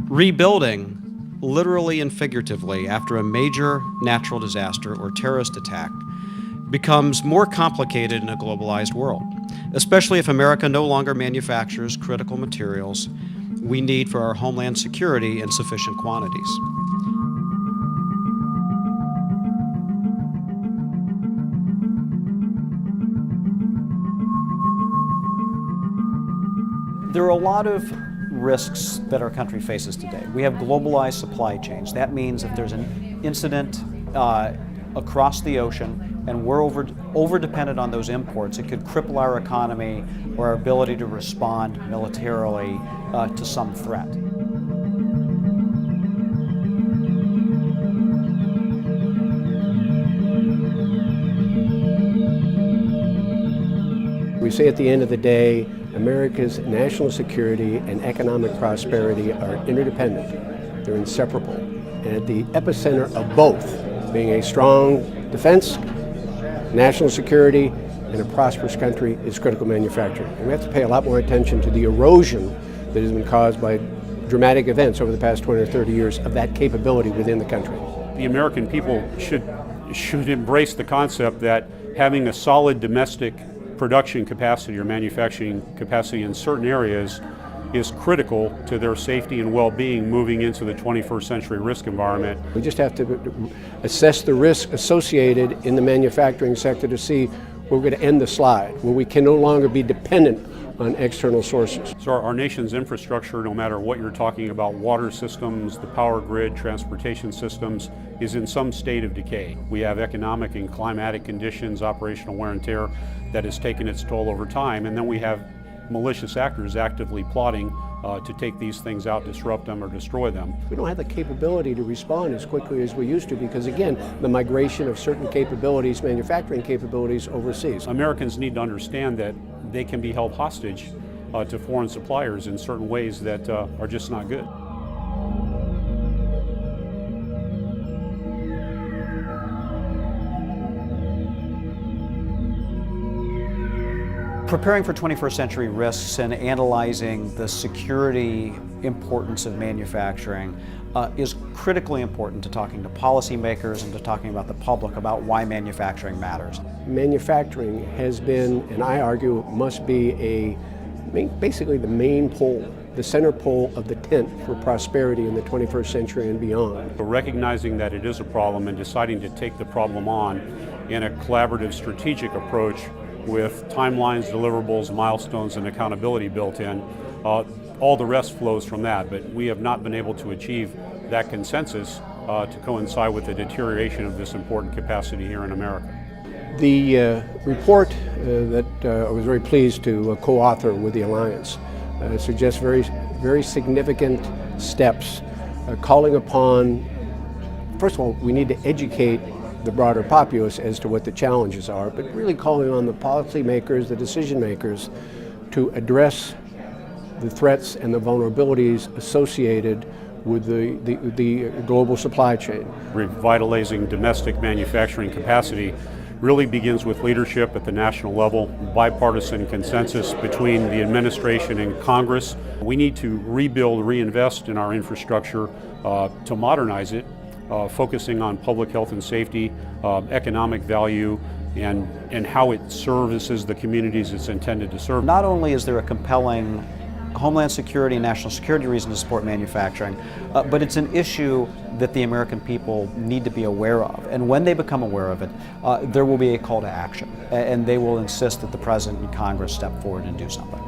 Rebuilding, literally and figuratively, after a major natural disaster or terrorist attack becomes more complicated in a globalized world, especially if America no longer manufactures critical materials we need for our homeland security in sufficient quantities. There are a lot of risks that our country faces today. We have globalized supply chains. That means if there's an incident across the ocean and we're over-dependent on those imports, it could cripple our economy or our ability to respond militarily to some threat. We say at the end of the day, America's national security and economic prosperity are interdependent. They're inseparable. And at the epicenter of both, being a strong defense, national security, and a prosperous country, is critical manufacturing. And we have to pay a lot more attention to the erosion that has been caused by dramatic events over the past 20 or 30 years of that capability within the country. The American people should embrace the concept that having a solid domestic production capacity or manufacturing capacity in certain areas is critical to their safety and well-being moving into the 21st century risk environment. We just have to assess the risk associated in the manufacturing sector to see where we're going to end the slide, where we can no longer be dependent on external sources. So our nation's infrastructure, no matter what you're talking about, water systems, the power grid, transportation systems, is in some state of decay. We have economic and climatic conditions, operational wear and tear that has taken its toll over time, and then we have malicious actors actively plotting to take these things out, disrupt them, or destroy them. We don't have the capability to respond as quickly as we used to because, again, the migration of certain capabilities, manufacturing capabilities overseas. Americans need to understand that they can be held hostage to foreign suppliers in certain ways that are just not good. Preparing for 21st century risks and analyzing the security importance of manufacturing is critically important to talking to policymakers and to talking about the public about why manufacturing matters. Manufacturing has been, and I argue must be, basically the main pole, the center pole of the tent for prosperity in the 21st century and beyond. Recognizing that it is a problem and deciding to take the problem on in a collaborative strategic approach with timelines, deliverables, milestones, and accountability built in. All the rest flows from that, but we have not been able to achieve that consensus to coincide with the deterioration of this important capacity here in America. The report that I was very pleased to co-author with the Alliance suggests very significant steps calling upon, first of all, we need to educate the broader populace as to what the challenges are, but really calling on the policymakers, the decision makers, to address the threats and the vulnerabilities associated with the global supply chain. Revitalizing domestic manufacturing capacity really begins with leadership at the national level, bipartisan consensus between the administration and Congress. We need to rebuild, reinvest in our infrastructure to modernize it, focusing on public health and safety, economic value, and how it services the communities it's intended to serve. Not only is there a compelling Homeland Security and national security reason to support manufacturing, but it's an issue that the American people need to be aware of. And when they become aware of it, there will be a call to action, and they will insist that the President and Congress step forward and do something.